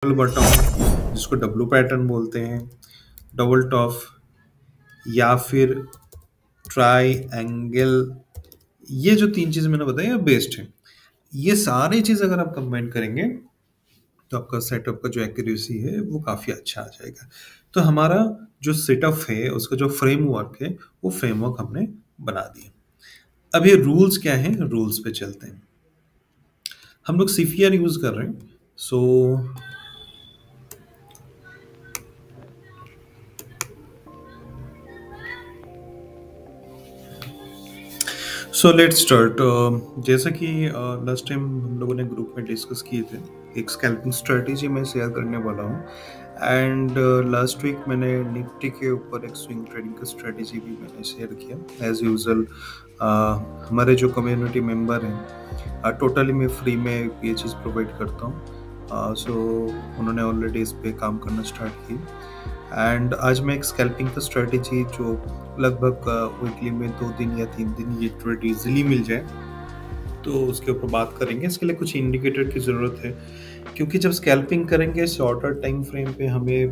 Button जिसको W pattern बोलते हैं, डबल टॉप या फिर ट्राई एंगल, ये जो तीन चीज़ मैंने बताई ये बेस्ट है। ये सारी चीज़ अगर आप कंबाइन करेंगे तो आपका सेटअप का जो एक्यूरेसी है वो काफ़ी अच्छा आ जाएगा। तो हमारा जो सेटअप है उसका जो फ्रेमवर्क है वो फ्रेमवर्क हमने बना दिया। अब ये रूल्स क्या हैं, रूल्स पे चलते हैं। हम लोग सीफीआर यूज़ कर रहे हैं। So let's start. जैसा कि लास्ट टाइम हम लोगों ने ग्रुप में डिस्कस किए थे, एक स्कैल्पिंग स्ट्रेटेजी मैं शेयर करने वाला हूँ। एंड लास्ट वीक मैंने निफ्टी के ऊपर एक स्विंग ट्रेडिंग का स्ट्रेटेजी भी मैंने शेयर किया। एज यूजुअल हमारे जो कम्युनिटी मेंबर हैं टोटली मैं फ्री में ये चीज़ प्रोवाइड करता हूँ। सो उन्होंने ऑलरेडी इस पे काम करना स्टार्ट किया। एंड आज मैं एक स्कैल्पिंग का स्ट्रेटेजी जो लगभग वीकली में 2 दिन या 3 दिन ये ट्रेड इजीली मिल जाए तो उसके ऊपर बात करेंगे। इसके लिए कुछ इंडिकेटर की ज़रूरत है, क्योंकि जब स्कैल्पिंग करेंगे शॉर्टर टाइम फ्रेम पे हमें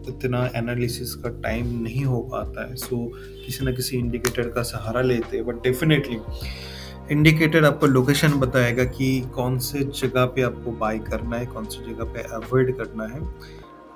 इतना एनालिसिस का टाइम नहीं हो पाता है। सो किसी ना किसी इंडिकेटर का सहारा लेते हैं, बट डेफिनेटली इंडिकेटर आपको लोकेशन बताएगा कि कौन से जगह पे आपको बाय करना है, कौन सी जगह पे अवॉइड करना है।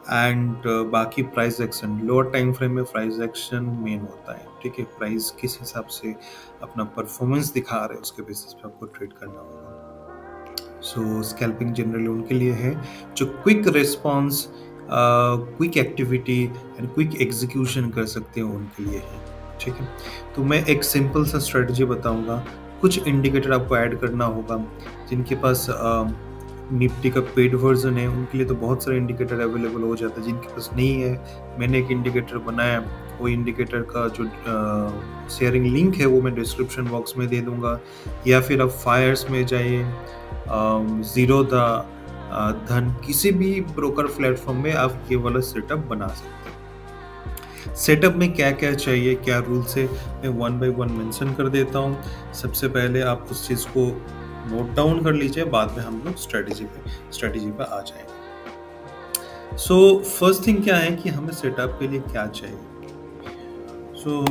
एंड बाकी price action, lower time frame में प्राइस एक्शन मेन होता है। ठीक है, प्राइस किस हिसाब से अपना परफॉर्मेंस दिखा रहे हैं उसके बेसिस पे आपको ट्रेड करना होगा। सो स्कैल्पिंग जनरली उनके लिए है जो quick response, quick activity and quick execution कर सकते हैं, उनके लिए है। ठीक है, तो मैं एक सिंपल सा स्ट्रेटजी बताऊंगा। कुछ इंडिकेटर आपको ऐड करना होगा। जिनके पास निफ्टी का पेड वर्जन है उनके लिए तो बहुत सारे इंडिकेटर अवेलेबल हो जाता है। जिनके पास नहीं है, मैंने एक इंडिकेटर बनाया, वो इंडिकेटर का जो शेयरिंग लिंक है वो मैं डिस्क्रिप्शन बॉक्स में दे दूंगा, या फिर आप फायर्स में जाइए, जीरो धन, किसी भी ब्रोकर प्लेटफॉर्म में आप ये वाला सेटअप बना सकते हैं। सेटअप में क्या क्या चाहिए, क्या रूल्स है, मैं 1 बाय 1 मेंशन कर देता हूँ। सबसे पहले आप उस चीज़ को नोट डाउन कर लीजिए, बाद में हम लोग स्ट्रेटेजी पे आ जाएंगे। सो फर्स्ट थिंग क्या है कि हमें सेटअप के लिए क्या चाहिए। So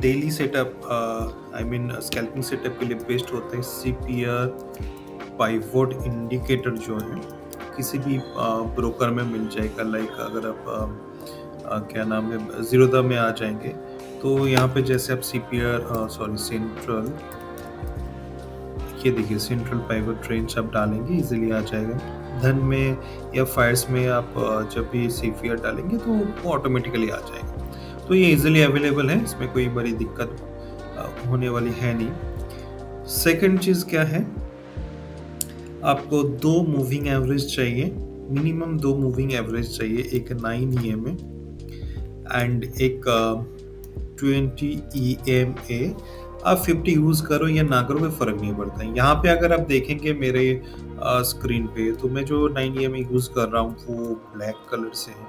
daily setup, I mean scalping setup के लिए बेस्ट होता है सीपीआर पाइवोट इंडिकेटर, जो है किसी भी ब्रोकर में मिल जाएगा। लाइक अगर आप क्या नाम है जीरोधा में आ जाएंगे तो यहाँ पे जैसे आप सेंट्रल, ये देखिए सेंट्रल पाइवट रेंज आप डालेंगे इजीली आ जाएगा। धन में या फायर्स में आप जब भी सीपीआर डालेंगे तो वो ऑटोमेटिकली आ जाएगा। तो ये इजीली अवेलेबल है, इसमें कोई बड़ी दिक्कत होने वाली है नहीं। सेकंड चीज़ क्या है, आपको 2 मूविंग एवरेज चाहिए, मिनिमम 2 मूविंग एवरेज चाहिए। एक 9 EMA एंड एक 20 EMA। आप 50 यूज़ करो या ना करो कोई फ़र्क नहीं पड़ता है। यहाँ पे अगर आप देखेंगे मेरे स्क्रीन पे, तो मैं जो 9 EMA यूज़ कर रहा हूँ वो ब्लैक कलर से है।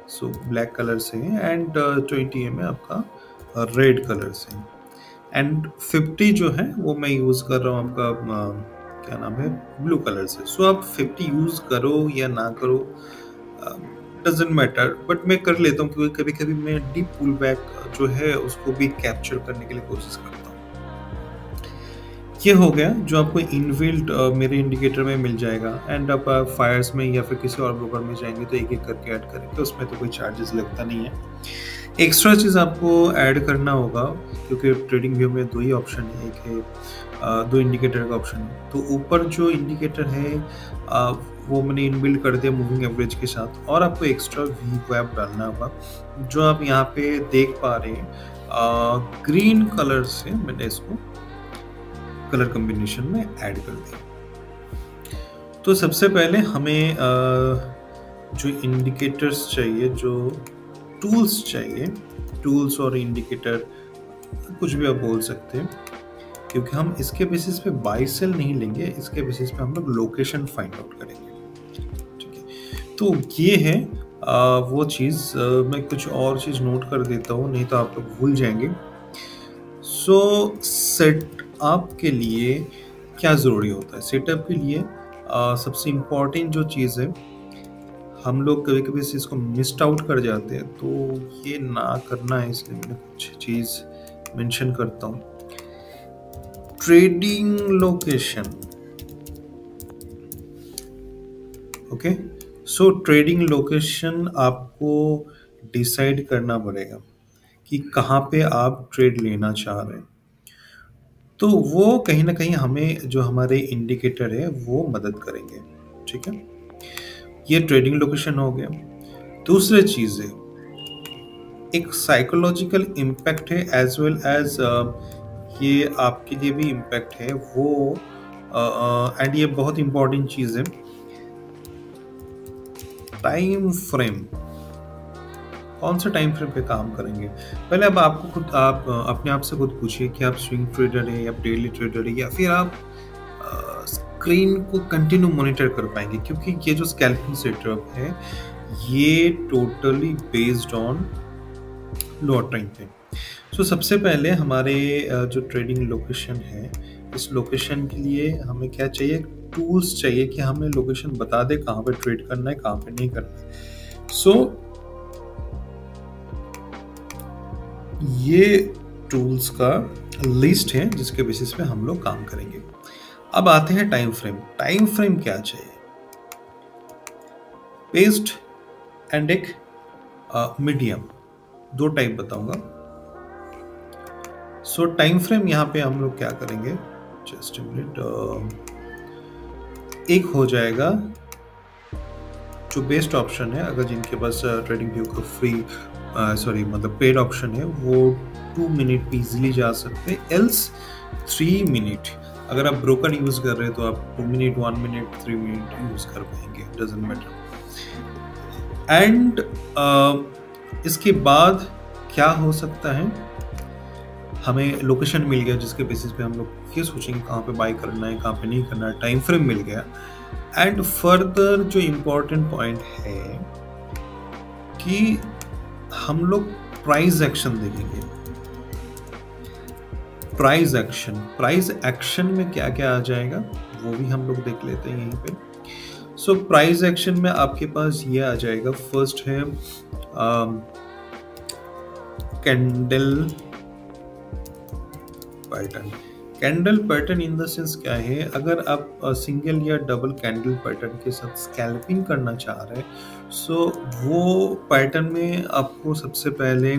सो ब्लैक कलर से है एंड 20 EMA आपका रेड कलर से है। एंड 50 जो है वो मैं यूज़ कर रहा हूँ आपका क्या नाम है ब्लू कलर से। सो आप 50 यूज़ करो या ना करो डजेंट मैटर, बट मैं कर लेता हूँ क्योंकि कभी कभी मैं डीप पुल बैक जो है उसको भी कैप्चर करने के लिए कोशिश करता हूँ। ये हो गया जो आपको इनबिल्ट मेरे इंडिकेटर में मिल जाएगा। एंड आप फायर्स में या फिर किसी और ब्रोकर में जाएंगे तो एक एक करके ऐड करेंगे, उसमें तो कोई चार्जेस लगता नहीं है। एक्स्ट्रा चीज़ आपको ऐड करना होगा, क्योंकि ट्रेडिंग व्यू में 2 ही ऑप्शन है, एक है 2 इंडिकेटर का ऑप्शन है। तो ऊपर जो इंडिकेटर है वो मैंने इनबिल्ड कर दिया मूविंग एवरेज के साथ, और आपको एक्स्ट्रा VWAP डालना होगा जो आप यहाँ पे देख पा रहे हैं। ग्रीन कलर से मैंने इसको कलर कॉम्बिनेशन में ऐड कर दिया। तो सबसे पहले हमें जो इंडिकेटर्स चाहिए, जो टूल्स चाहिए, टूल्स और इंडिकेटर कुछ भी आप बोल सकते हैं, क्योंकि हम इसके बेसिस पे बाय सेल नहीं लेंगे, इसके बेसिस पे हम लोग लोकेशन फाइंड आउट करेंगे। ठीक है, तो ये है वो चीज़। मैं कुछ और चीज़ नोट कर देता हूँ, नहीं तो आप लोग भूल जाएंगे। सो सेटअप के लिए क्या ज़रूरी होता है? सेटअप के लिए सबसे इम्पोर्टेंट जो चीज़ है, हम लोग कभी-कभी इस चीज़ को मिस्ड आउट कर जाते हैं, तो ये ना करना है, इसलिए मैंने कुछ चीज़ मेंशन करता हूँ। Trading location, okay. सो ट्रेडिंग लोकेशन आपको डिसाइड करना पड़ेगा कि कहाँ पे आप ट्रेड लेना चाह रहे हैं। तो वो कहीं न कहीं हमें जो हमारे इंडिकेटर है वो मदद करेंगे, ठीक है? ये ट्रेडिंग लोकेशन हो गया। दूसरी चीज़ है, एक साइकोलॉजिकल इम्पैक्ट है एज़ वेल एज़ ये आपके लिए भी इम्पैक्ट है वो एंड ये बहुत इम्पोर्टेंट चीज़ है, टाइम फ्रेम। कौन से टाइम फ्रेम पे काम करेंगे? पहले अब आपको खुद आप अपने आप से खुद पूछिए कि आप स्विंग ट्रेडर है या डेली ट्रेडर है, या फिर आप स्क्रीन को कंटिन्यू मॉनिटर कर पाएंगे, क्योंकि ये जो स्कैल्पिंग सेटअप है ये totally based on lower time पे। सो सबसे पहले हमारे जो ट्रेडिंग लोकेशन है, इस लोकेशन के लिए हमें क्या चाहिए? टूल्स चाहिए कि हमें लोकेशन बता दे कहाँ पे ट्रेड करना है, कहाँ पे नहीं करना है। सो ये टूल्स का लिस्ट है जिसके बेसिस पे हम लोग काम करेंगे। अब आते हैं टाइम फ्रेम। टाइम फ्रेम क्या चाहिए? पेस्ट एंड एक मीडियम, दो टाइप बताऊंगा। सो टाइम फ्रेम यहाँ पे हम लोग क्या करेंगे, जस्ट मिनट, एक हो जाएगा जो बेस्ट ऑप्शन है, अगर जिनके पास ट्रेडिंग व्यू का फ्री मतलब पेड ऑप्शन है, वो 2 मिनट पे इजीली जा सकते हैं, एल्स 3 मिनट। अगर आप ब्रोकर यूज कर रहे हैं तो आप 2 मिनट, 1 मिनट, 3 मिनट यूज कर पाएंगे, डजंट मैटर। एंड इसके बाद क्या हो सकता है, हमें लोकेशन मिल गया जिसके बेसिस पे हम लोग ये सोचेंगे कहाँ पे बाय करना है, कहाँ पे नहीं करना है, टाइम फ्रेम मिल गया। एंड फर्दर जो इम्पोर्टेंट पॉइंट है कि हम लोग प्राइस एक्शन देखेंगे। प्राइस एक्शन में क्या क्या आ जाएगा वो भी हम लोग देख लेते हैं यहीं पे। सो प्राइस एक्शन में आपके पास ये आ जाएगा, फर्स्ट है candle pattern. Candle pattern in the sense क्या है, अगर आप सिंगल या डबल कैंडल पैटर्न के साथ स्कैल्पिंग करना चाह रहे हैं, सो वो पैटर्न में आपको सबसे पहले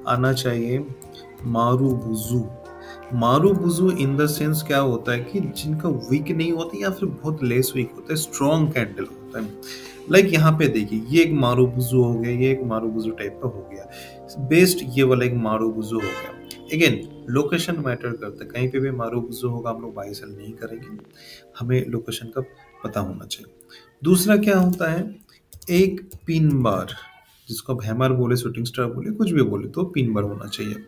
आना चाहिए marubozu. Marubozu in the sense क्या होता है कि जिनका वीक नहीं होता या फिर बहुत लेस वीक होता है, स्ट्रॉन्ग कैंडल होता है। लाइक यहाँ पे देखिए, ये एक मारूबुजू हो गया, ये एक मारूबुजू टाइप का हो गया, बेस्ट ये वाला एक मारूबुजू हो गया। अगेन लोकेशन मैटर करता है, कहीं पे भी मारूबुजू होगा हम लोग बाय सेल नहीं करेंगे, हमें लोकेशन का पता होना चाहिए। दूसरा क्या होता है, एक पिन बार, जिसको आप हैमर बोले, शूटिंग स्टार बोले, कुछ भी बोले, तो पिन बार होना चाहिए।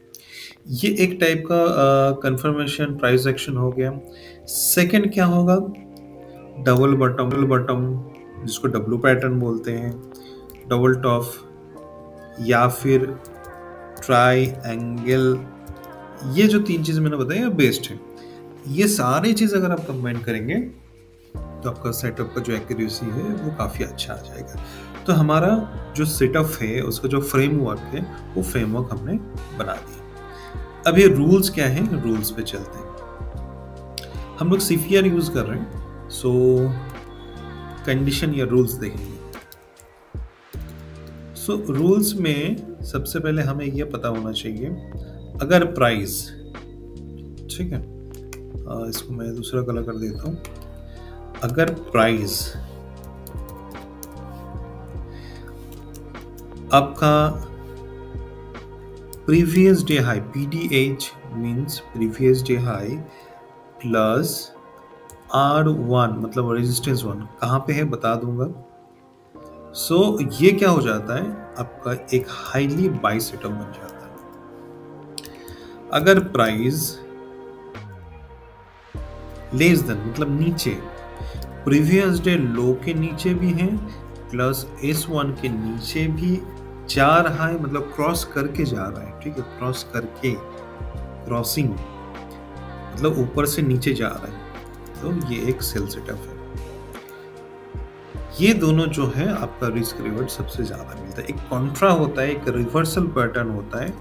ये एक टाइप का कंफर्मेशन प्राइस एक्शन हो गया। सेकंड क्या होगा, डबल बॉटम जिसको डब्लू पैटर्न बोलते हैं, डबल टॉप या फिर ट्राई एंगल। ये जो 3 चीज़ मैंने बताया बेस्ट है। ये सारी चीज़ अगर आप कंबाइन करेंगे तो आपका सेटअप का जो एक्यूरेसी है वो काफ़ी अच्छा आ जाएगा। तो हमारा जो सेटअप है उसका जो फ्रेमवर्क है वो फ्रेमवर्क हमने बना दिया। अब ये रूल्स क्या हैं, रूल्स पे चलते हैं। हम लोग सीफीआर यूज कर रहे हैं, सो कंडीशन या रूल्स देखेंगे। सो रूल्स में सबसे पहले हमें यह पता होना चाहिए, अगर प्राइस, ठीक है, इसको मैं दूसरा कलर कर देता हूं, अगर प्राइस आपका previous day high, PDH means previous day high plus R1 मतलब रेजिस्टेंस 1 कहाँ पे है बता दूंगा। सो ये क्या हो जाता है, आपका एक हाईली बाय सेटअप बन जाता है। अगर प्राइस लेस देन मतलब नीचे, प्रीवियस डे लो के नीचे भी है प्लस S1 के नीचे भी जा रहा है, मतलब क्रॉस करके जा रहा है, ठीक है, क्रॉस करके, क्रॉसिंग मतलब ऊपर से नीचे जा रहा है, तो ये एक सेल सेटअप है। ये दोनों जो है आपका रिस्क रिवॉर्ड सबसे ज़्यादा मिलता है। एक कॉन्ट्रा होता है, एक रिवर्सल पैटर्न होता है,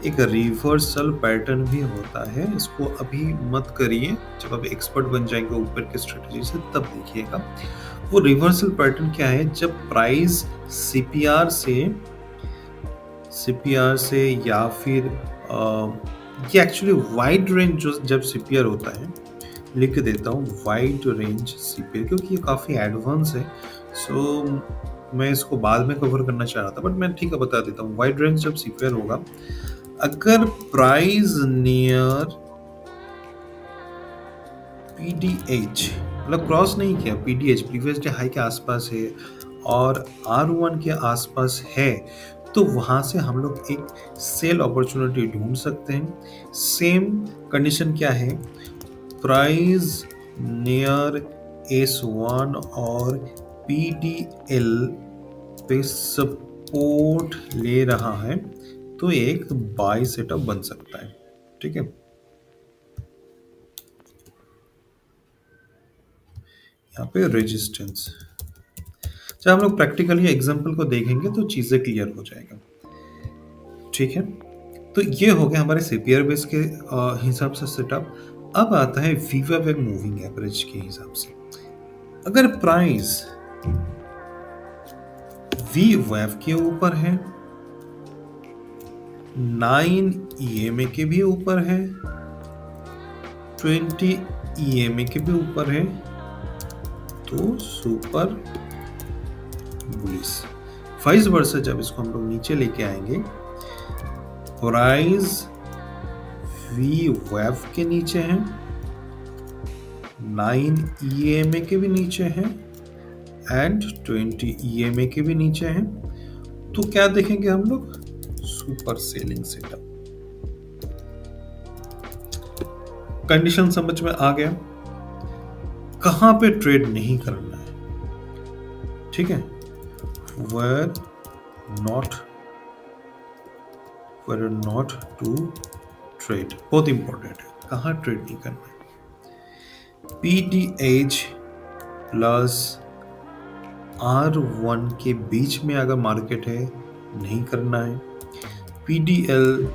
एक रिवर्सल पैटर्न भी होता है। इसको अभी मत करिए, जब आप एक्सपर्ट बन जाएंगे ऊपर की स्ट्रेटजी से तब देखिएगा। वो रिवर्सल पैटर्न क्या है, जब प्राइस सीपीआर से या फिर ये एक्चुअली वाइड रेंज जो जब सीपीआर होता है, लिख देता हूँ वाइड रेंज सीपीआर क्योंकि ये काफ़ी एडवांस है। सो मैं इसको बाद में कवर करना चाह रहा था, बट मैं ठीक है बता देता हूँ। वाइड रेंज जब सीपीआर होगा, अगर प्राइस नियर पीडीएच मतलब क्रॉस नहीं किया, पीडीएच प्रीवियस डे हाई के आसपास है और R1 के आसपास है, तो वहां से हम लोग एक सेल अपॉर्चुनिटी ढूंढ सकते हैं। सेम कंडीशन क्या है, प्राइस नियर S1 और PDL पे सपोर्ट ले रहा है तो एक बाय सेटअप बन सकता है। ठीक है, यहाँ पे रेजिस्टेंस, जब हम लोग प्रैक्टिकली एग्जांपल को देखेंगे तो चीजें क्लियर हो जाएगा। ठीक है, तो ये हो गया हमारे सीपीआर बेस के हिसाब से सेटअप। अब आता है वीवेव मूविंग एवरेज के हिसाब से। अगर प्राइस वीवेव के ऊपर है, 9 EMA के भी ऊपर है, 20 EMA के भी ऊपर है, तो सुपर बुलिश। वाइस वर्सा जब इसको हम लोग नीचे लेके आएंगे, प्राइस वीवेव के नीचे है, 9 EMA के भी नीचे है एंड 20 EMA के भी नीचे है, तो क्या देखेंगे हम लोग, सुपर सेलिंग सेटअप। कंडीशन समझ में आ गया, कहां पे ट्रेड नहीं करना है। ठीक है, where not to trade, बहुत इंपॉर्टेंट है, कहां ट्रेड नहीं करना है। PDH प्लस R1 के बीच में अगर मार्केट है नहीं करना है, PDL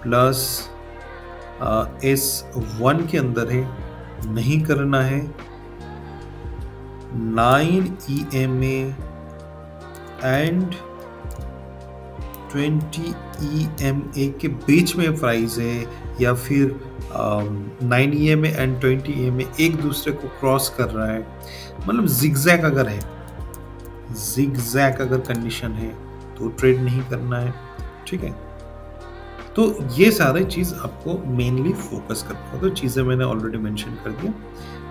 प्लस S1 के अंदर है नहीं करना है, 9 EMA एंड 20 EMA के बीच में प्राइस है, या फिर 9 EMA एंड 20 EMA एक दूसरे को क्रॉस कर रहा है, मतलब जिगजैग अगर है, जिगजैग अगर कंडीशन है तो ट्रेड नहीं करना है। ठीक है, तो ये सारे चीज आपको मेनली फोकस करना होगा। तो चीजें मैंने ऑलरेडी मेंशन कर दिया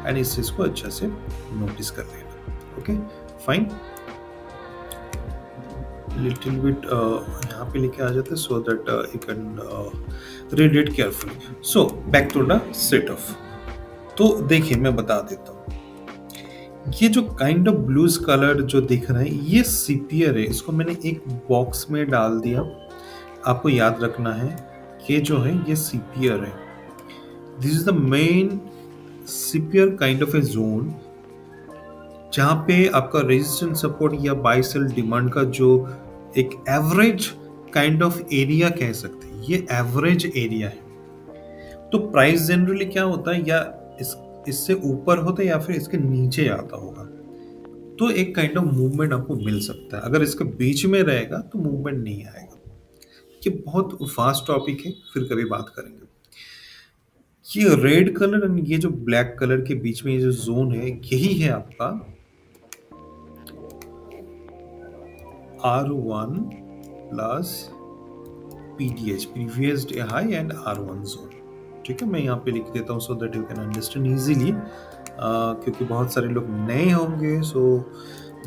एंड इस चीज को अच्छा से नोटिस कर लेना। ओके फाइन, लिटिल बिट यहाँ पे लेके आ जाते so that you can read it carefully. So back to the setup. तो देखिए मैं बता देता हूँ, ये जो काइंड ऑफ ब्लूज कलर जो दिख रहा है ये सीपीआर है, इसको मैंने एक बॉक्स में डाल दिया। आपको याद रखना है कि जो है ये सीपीआर है, this is the main CPR kind of A zone, जहां पे आपका रेजिस्टेंस सपोर्ट या बाय सेल डिमांड का जो एक एवरेज काइंड ऑफ एरिया कह सकते हैं, ये एवरेज एरिया है। तो प्राइस जनरली क्या होता है, या इससे ऊपर होता है या फिर इसके नीचे आता होगा, तो एक काइंड ऑफ मूवमेंट आपको मिल सकता है। अगर इसके बीच में रहेगा तो मूवमेंट नहीं आएगा। ये बहुत फास्ट टॉपिक है, फिर कभी बात करेंगे। ये रेड कलर एंड ये जो ब्लैक कलर के बीच में ये जो जोन है, यही है आपका R1 plus PDH previous day high and R1 zone. ठीक है, मैं यहाँ पे लिख देता हूँ so that you can understand easily, क्योंकि बहुत सारे लोग नए होंगे, so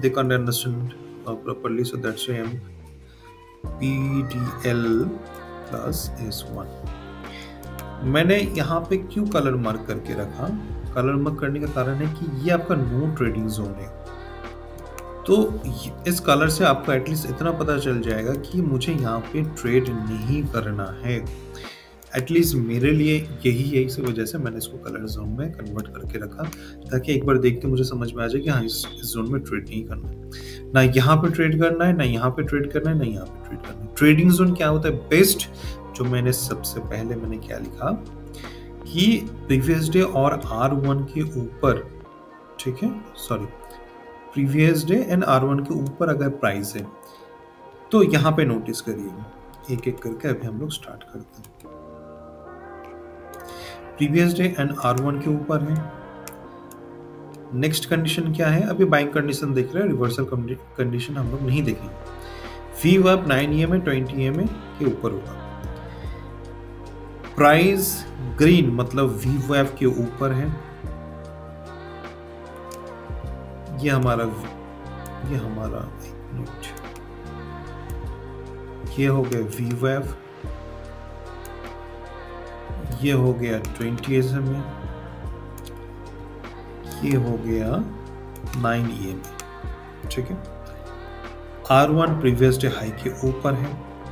they can understand properly. So that's why I am PDL plus S1। मैंने यहाँ पे क्यों कलर मार्क करके रखा, कलर मार्क करने का कारण है कि ये आपका नो ट्रेडिंग जोन है। तो इस कलर से आपको एटलीस्ट इतना पता चल जाएगा कि मुझे यहाँ पे ट्रेड नहीं करना है। एटलीस्ट मेरे लिए यही है, इसी वजह से मैंने इसको कलर जोन में कन्वर्ट करके रखा, ताकि एक बार देख के मुझे समझ में आ जाए कि हाँ इस जोन में ट्रेड नहीं करना है, ना यहाँ पे ट्रेड करना है, ना यहाँ पे ट्रेड करना है, ना यहाँ पे ट्रेड करना है। ट्रेडिंग जोन क्या होता है बेस्ट, जो मैंने सबसे पहले मैंने क्या लिखा कि प्रीवियस डे और R1 के ऊपर, ठीक है, sorry, previous day and R1 के ऊपर अगर प्राइस है तो यहाँ पे नोटिस करिए, एक एक करके अभी हम लोग स्टार्ट करते हैं। प्रीवियस डे एंड R1 के ऊपर है। नेक्स्ट कंडीशन क्या है, अभी बाइंग कंडीशन देख रहे हैं, रिवर्सल कंडीशन हम लोग नहीं देखेंगे। वी वर्ब 9 EMA 20 EMA के ऊपर होगा। प्राइस ग्रीन मतलब वी वर्ब के ऊपर है, ये हमारा एक मिनट, ये हो गया वी वेव, ये हो गया 20 SMA, ये हो गया 9 EMA, ठीक है। R1 प्रीवियस डे हाई के ऊपर है,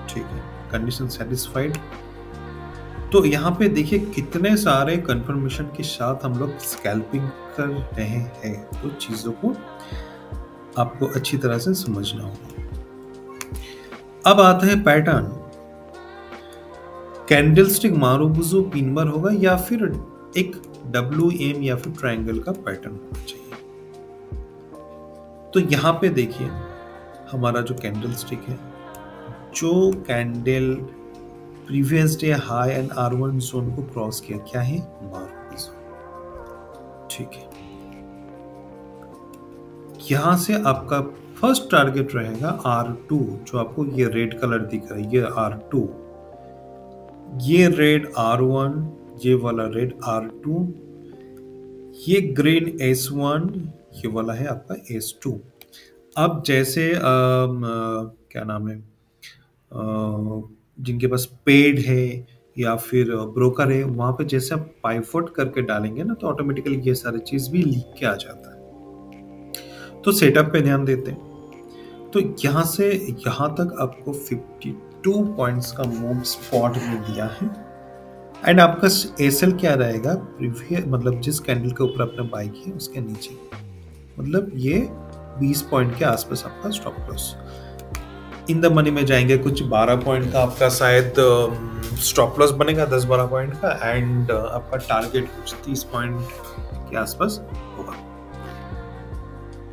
ठीक है, कंडीशन सेटिस्फाइड। तो यहाँ पे देखिए कितने सारे कंफर्मेशन के साथ हम लोग स्कैल्पिंग कर रहे हैं, तो चीजों को आपको अच्छी तरह से समझना होगा। अब आता है पैटर्न, कैंडलस्टिक मारुबुजु पिनबर होगा या फिर एक WM या फिर ट्रायंगल का पैटर्न होना चाहिए। तो यहाँ पे देखिए हमारा जो कैंडलस्टिक है, जो candle previous day high and R1 zone को क्रॉस किया, क्या है, मारुबुजु, ठीक है। यहां से आपका फर्स्ट टारगेट रहेगा R2, जो आपको ये रेड कलर दिख रहा है, ये R2, ये रेड R1, ये वाला रेड R2, ये ग्रीन S1, ये वाला है आपका S2। अब जैसे क्या नाम है, जिनके पास पेड है या फिर ब्रोकर है, वहां पे जैसे आप पाइवोट करके डालेंगे ना, तो ऑटोमेटिकली ये सारी चीज भी लीक के आ जाता है। तो सेटअप पे ध्यान देते हैं। तो यहाँ से यहाँ तक आपको 52 पॉइंट्स का मूव स्पॉट में दिया है, एंड आपका एसएल क्या रहेगा, मतलब जिस कैंडल के ऊपर आपने बाई किया उसके नीचे, मतलब ये 20 पॉइंट के आसपास आपका stop loss. In the money में जाएंगे कुछ 12 पॉइंट का आपका शायद स्टॉप लॉस बनेगा, 10-12 पॉइंट का, एंड आपका टारगेट कुछ 30 पॉइंट के आसपास होगा।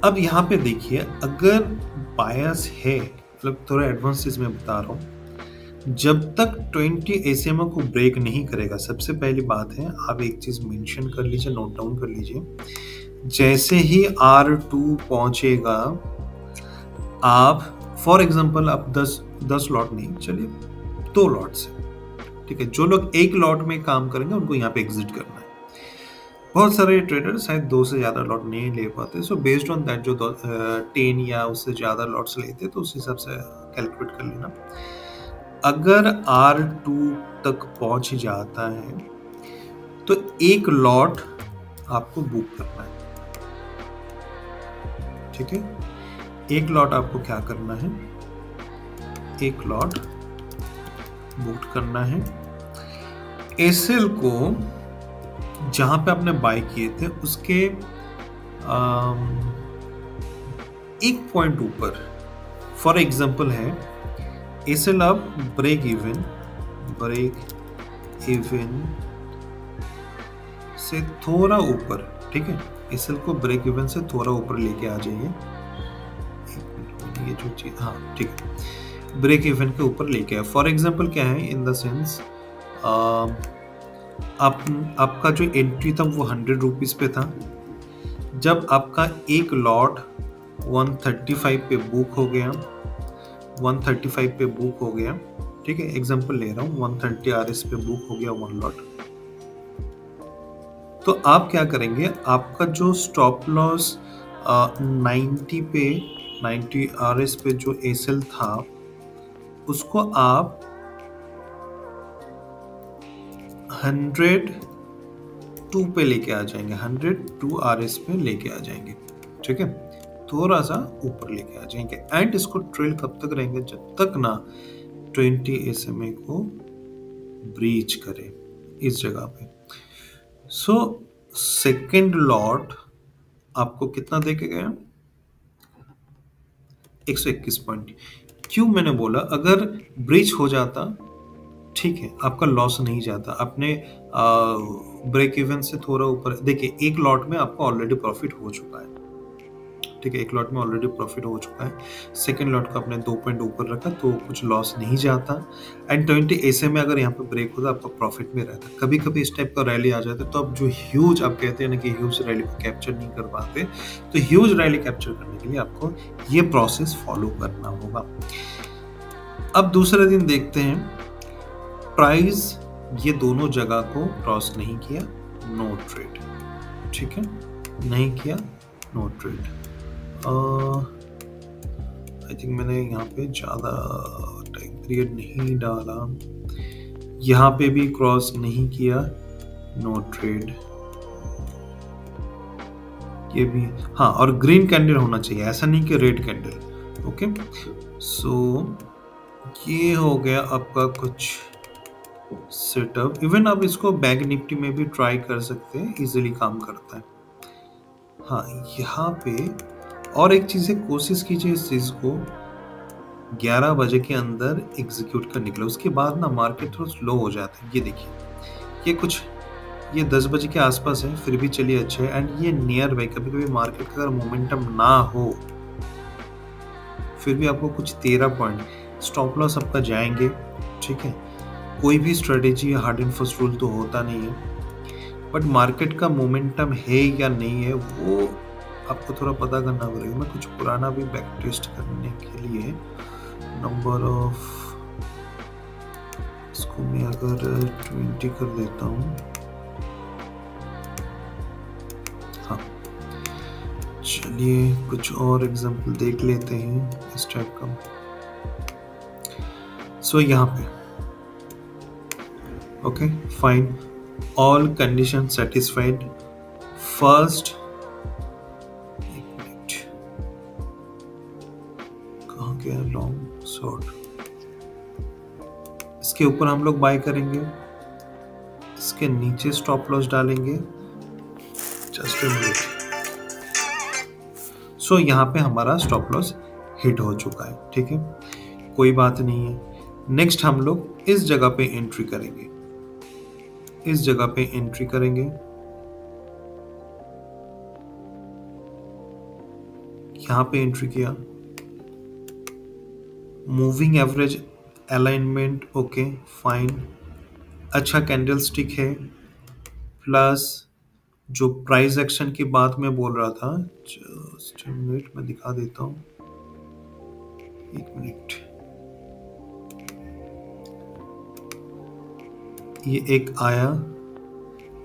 अब यहाँ पे देखिए, अगर बायस है, मतलब थोड़ा एडवांस में बता रहा हूँ, जब तक 20 SMA को ब्रेक नहीं करेगा, सबसे पहली बात है आप एक चीज मेंशन कर लीजिए, नोट डाउन कर लीजिए, जैसे ही R2 पहुंचेगा, आप फॉर एग्जांपल आप 10 लॉट नहीं, चलिए 2 लॉट से, ठीक है, जो लोग एक लॉट में काम करेंगे उनको यहाँ पे एग्जिट करना है। बहुत सारे ट्रेडर शायद 2 से ज्यादा लॉट नहीं ले पाते, सो बेस्ड ऑन दैट जो 10 या उससे ज्यादा लॉट्स लेते तो उस हिसाब से कैलकुलेट कर लेना। अगर R2 तक पहुंच जाता है तो एक लॉट आपको बुक करना है, ठीक है, एक लॉट आपको क्या करना है, एक लॉट बुक करना है। एसएल को जहां पे आपने बाय किए थे उसके एक पॉइंट ऊपर, फॉर एग्जांपल है एसएल अब ब्रेक इवन से थोड़ा ऊपर, ठीक है, एसएल को ब्रेक इवन से थोड़ा ऊपर लेके आ जाइए, ये जो चीज, हाँ ठीक है, ब्रेक इवन के ऊपर लेके आए। फॉर एग्जांपल क्या है, इन द सेंस आपका जो एंट्री था वो 100 रुपीज पे था, जब आपका एक लॉट 135 पे बुक हो गया, 135 पे बुक हो गया, ठीक है, एग्जांपल ले रहा हूँ, 130 RS पे बुक हो गया 1 लॉट, तो आप क्या करेंगे, आपका जो स्टॉप लॉस 90 RS पे जो एसएल था उसको आप 102 पे लेके आ जाएंगे, 102 RS पे लेके आ जाएंगे, ठीक है, थोड़ा सा ऊपर लेके आ जाएंगे, एंड इसको ट्रेल कब तक रहेंगे, जब तक ना 20 SMA को ब्रीच करे इस जगह पे। सो सेकेंड लॉट आपको कितना देके गया? 121 पॉइंट। क्यों मैंने बोला अगर ब्रीच हो जाता, ठीक है, आपका लॉस नहीं जाता, आपने ब्रेक इवन से थोड़ा ऊपर, देखिए एक लॉट में आपको ऑलरेडी प्रॉफिट हो चुका है, ठीक है, एक लॉट में ऑलरेडी प्रॉफिट हो चुका है। सेकंड लॉट का आपने 2 पॉइंट ऊपर रखा तो कुछ लॉस नहीं जाता। एंड 20 ऐसे में अगर यहाँ पे ब्रेक होता आपका प्रॉफिट में रहता। कभी कभी इस टाइप का रैली आ जाता है तो आप जो ह्यूज, आप कहते हैं ना कि ह्यूज रैली को कैप्चर नहीं कर पाते, तो ह्यूज रैली कैप्चर करने के लिए आपको ये प्रोसेस फॉलो करना होगा। अब दूसरे दिन देखते हैं, प्राइस ये दोनों जगह को क्रॉस नहीं किया, नो ट्रेड, ठीक है, नहीं किया, नो ट्रेड। आई थिंक मैंने यहाँ पे ज़्यादा टाइम पीरियड नहीं डाला, यहाँ पे भी क्रॉस नहीं किया, नो ट्रेड, ये भी, हाँ, और ग्रीन कैंडल होना चाहिए, ऐसा नहीं कि रेड कैंडल। ओके, सो ये हो गया आपका कुछ सेटअप। इवन आप इसको बैंक निफ्टी में भी ट्राई कर सकते हैं, इजीली काम करता है। हाँ, यहाँ पे और एक चीज़ है, कोशिश कीजिए इस चीज़ को 11 बजे के अंदर एग्जीक्यूट करने के लिए। उसके बाद ना मार्केट थोड़ा स्लो हो जाता है। ये देखिए, ये कुछ, ये 10 बजे के आसपास है, फिर भी चलिए अच्छा है। एंड ये नियर बाई, कभी कभी मार्केट का अगर मोमेंटम ना हो फिर भी आपको कुछ 13 पॉइंट स्टॉप लॉस आपका जाएंगे, ठीक है। कोई भी strategy hard and fast rule तो होता नहीं है, बट मार्केट का मोमेंटम है या नहीं है वो आपको थोड़ा पता करना पड़ेगा। मैं कुछ पुराना भी बैक टेस्ट करने के लिए, नंबर ऑफ, इसको मैं अगर 20 कर देता हूँ, हाँ, चलिए कुछ और एग्जांपल देख लेते हैं इस टाइप का। सो यहाँ पे okay, fine, all condition satisfied. First, कहाँ गया लॉन्ग शॉर्ट, इसके ऊपर हम लोग बाय करेंगे, इसके नीचे स्टॉप लॉस डालेंगे, जस्ट अ मिनट। सो यहाँ पे हमारा स्टॉप लॉस हिट हो चुका है, ठीक है, कोई बात नहीं है। नेक्स्ट हम लोग इस जगह पे एंट्री करेंगे, इस जगह पे एंट्री करेंगे, यहां पे एंट्री किया, moving average alignment, okay fine, अच्छा कैंडल स्टिक है, प्लस जो प्राइस एक्शन की बात मैं बोल रहा था, जस्ट मिनट मैं दिखा देता हूं, एक मिनट, ये एक आया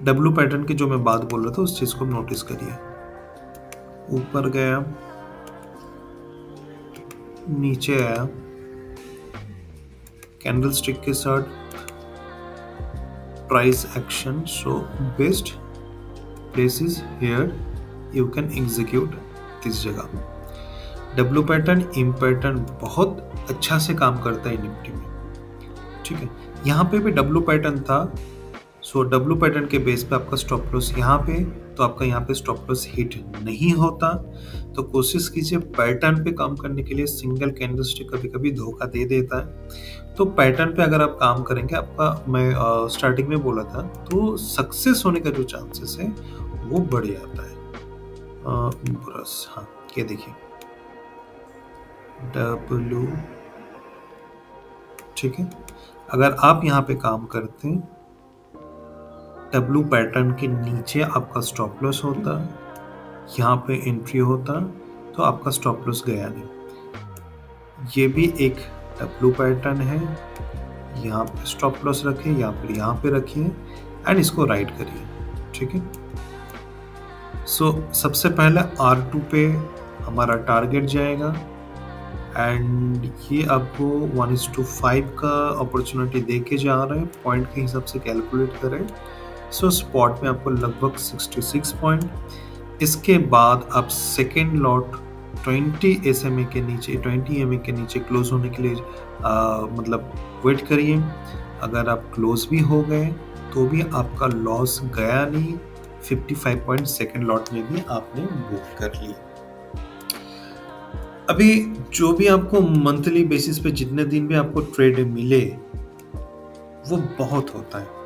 डब्लू पैटर्न की, जो मैं बात बोल रहा था उस चीज को नोटिस करिए, ऊपर गया, नीचे आया, कैंडल स्टिक के साथ price action, so best place is here, you can execute this जगह। डब्लू पैटर्न, इम पैटर्न बहुत अच्छा से काम करता है निफ्टी में, ठीक है। यहाँ पे भी डब्लू पैटर्न था, सो डब्लू पैटर्न के बेस पे आपका स्टॉप लॉस यहाँ पे, तो आपका यहाँ पे स्टॉप लॉस हिट नहीं होता। तो कोशिश कीजिए पैटर्न पे काम करने के लिए। सिंगल कैंडल स्टिक कभी कभी धोखा दे देता है, तो पैटर्न पे अगर आप काम करेंगे, आपका, मैं स्टार्टिंग में बोला था, तो सक्सेस होने का जो चांसेस है वो बढ़ जाता है। बस हाँ, ये देखिए डब्लू, ठीक है, अगर आप यहाँ पे काम करते हैं, डब्लू पैटर्न के नीचे आपका स्टॉप लॉस होता, यहाँ पे एंट्री होता, तो आपका स्टॉप लॉस गया नहीं। ये भी एक डब्लू पैटर्न है, यहाँ पे स्टॉप लॉस रखिए, या फिर यहाँ पे रखिए एंड इसको राइट करिए, ठीक है। सो सबसे पहले R2 पे हमारा टारगेट जाएगा एंड ये आपको 1:5 का अपॉर्चुनिटी दे के जा रहे हैं, पॉइंट के हिसाब से कैलकुलेट करें। सो स्पॉट में आपको लगभग 66 पॉइंट। इसके बाद आप सेकेंड लॉट 20 SMA के नीचे 20 MA के नीचे क्लोज होने के लिए मतलब वेट करिए। अगर आप क्लोज भी हो गए तो भी आपका लॉस गया नहीं, 55 पॉइंट सेकेंड लॉट में भी आपने बुक कर ली। अभी जो भी आपको मंथली बेसिस पे जितने दिन भी आपको ट्रेड मिले वो बहुत होता है।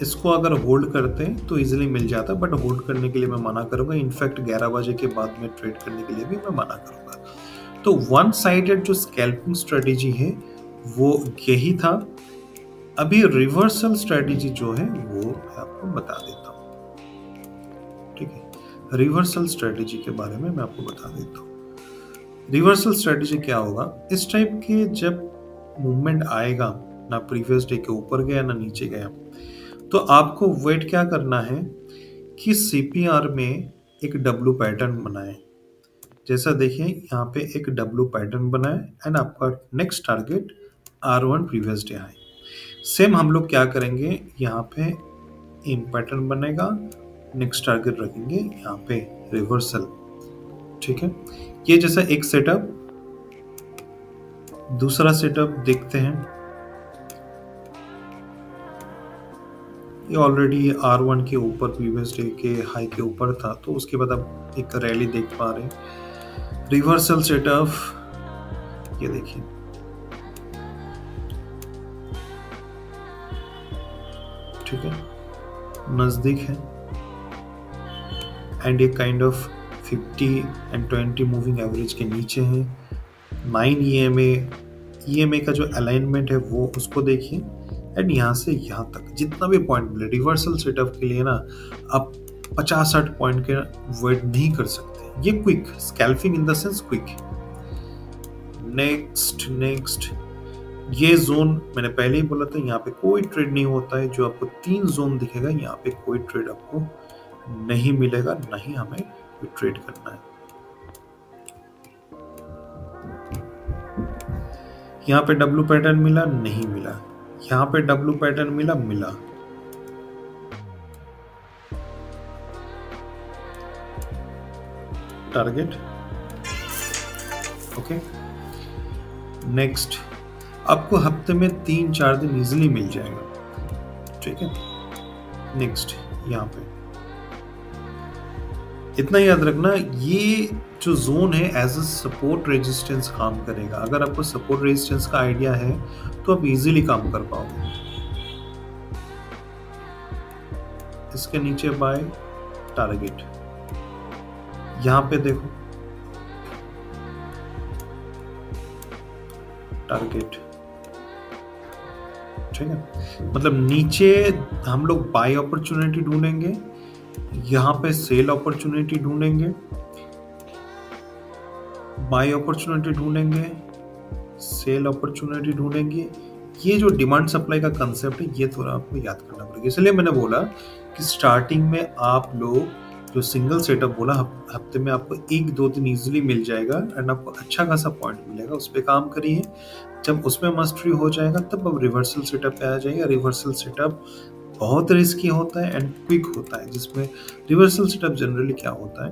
इसको अगर होल्ड करते हैं तो इजीली मिल जाता है, बट होल्ड करने के लिए मैं मना करूंगा। इनफैक्ट 11 बजे के बाद में ट्रेड करने के लिए भी मैं मना करूंगा। तो वन साइडेड जो स्कैल्पिंग स्ट्रेटेजी है वो यही था। अभी रिवर्सल स्ट्रेटेजी जो है वो मैं आपको बता देता हूँ। ठीक है, रिवर्सल स्ट्रेटेजी के बारे में मैं आपको बता देता हूँ। रिवर्सल स्ट्रेटेजी क्या होगा, इस टाइप के जब मूवमेंट आएगा, ना प्रीवियस डे के ऊपर गया ना नीचे गया, तो आपको वेट क्या करना है कि सीपीआर में एक डब्ल्यू पैटर्न बनाए। जैसा देखिए यहाँ पे एक डब्ल्यू पैटर्न बना है एंड आपका next target R1 previous day high. Same हम लोग क्या करेंगे, यहाँ पे इन पैटर्न बनेगा, नेक्स्ट टारगेट रखेंगे यहाँ पे रिवर्सल। ठीक है, ये जैसा एक सेटअप। दूसरा सेटअप देखते हैं, ये ऑलरेडी R1 के ऊपर प्रीवियस डे के हाई के ऊपर था, तो उसके बाद आप एक रैली देख पा रहे हैं। रिवर्सल सेटअप ये देखिए, ठीक है, नजदीक है एंड एक kind of 50 and 20 moving average के नीचे है। 9 EMA का जो अलाइनमेंट है वो उसको देखिए एंड यहाँ से यहाँ तक जितना भी पॉइंट मिले, रिवर्सल सेटअप के लिए ना आप 50-60 पॉइंट के वेट नहीं कर सकते। ये quick scalping in the sense quick. Next ये जोन मैंने पहले ही बोला था, यहाँ पे कोई ट्रेड नहीं होता है। जो आपको 3 जोन दिखेगा यहाँ पे कोई ट्रेड आपको नहीं मिलेगा, नहीं हमें कोई ट्रेड करना है। यहाँ पे डब्ल्यू पैटर्न मिला, नहीं मिला। यहाँ पे डब्ल्यू पैटर्न मिला, मिला। Target okay. नेक्स्ट आपको हफ्ते में 3-4 दिन इजीली मिल जाएगा। ठीक है, नेक्स्ट यहाँ पे इतना याद रखना, ये जो जोन है एज अ सपोर्ट रेजिस्टेंस काम करेगा। अगर आपको सपोर्ट रेजिस्टेंस का आइडिया है तो आप इजीली काम कर पाओगे। इसके नीचे बाय टारगेट, यहां पे देखो टारगेट। ठीक है, मतलब नीचे हम लोग बाय अपॉर्चुनिटी ढूंढेंगे, यहां पे सेल अपॉर्चुनिटी ढूंढेंगे, बाय अपॉर्चुनिटी ढूंढेंगे, सेल अपॉर्चुनिटी ढूंढेंगे। ये जो डिमांड सप्लाई का कंसेप्ट है ये थोड़ा आपको याद करना पड़ेगा। इसलिए मैंने बोला कि स्टार्टिंग में आप लोग जो सिंगल सेटअप बोला, हफ्ते में आपको 1-2 दिन इजीली मिल जाएगा एंड आपको अच्छा खासा पॉइंट मिलेगा, उस पर काम करिए। जब उसमें मस्टरी हो जाएगा तब अब रिवर्सल सेटअप पे आ जाएगा। रिवर्सल सेटअप बहुत रिस्की होता है एंड क्विक होता है, जिसमें रिवर्सल सेटअप जनरली क्या होता है,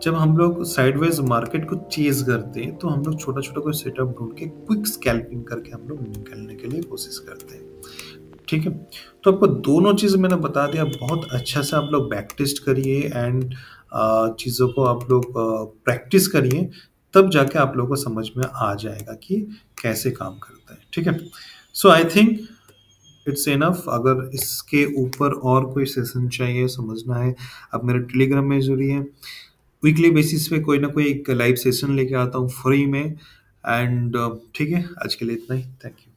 जब हम लोग साइडवेज मार्केट को चेज करते हैं तो हम लोग छोटा छोटा कोई सेटअप ढूंढ के क्विक स्कैल्पिंग करके हम लोग निकलने के लिए कोशिश करते हैं। ठीक है, तो आपको दोनों चीज़ मैंने बता दिया। बहुत अच्छा से आप लोग बैक टेस्ट करिए एंड चीज़ों को आप लोग प्रैक्टिस करिए, तब जाके आप लोगों को समझ में आ जाएगा कि कैसे काम करता है। ठीक है, सो आई थिंक इट्स इनफ। अगर इसके ऊपर और कोई सेशन चाहिए, समझना है, आप मेरे टेलीग्राम में जुड़िए। वीकली बेसिस पे कोई ना कोई एक लाइव सेशन लेके आता हूँ फ्री में। एंड ठीक है, आज के लिए इतना ही। Thank you.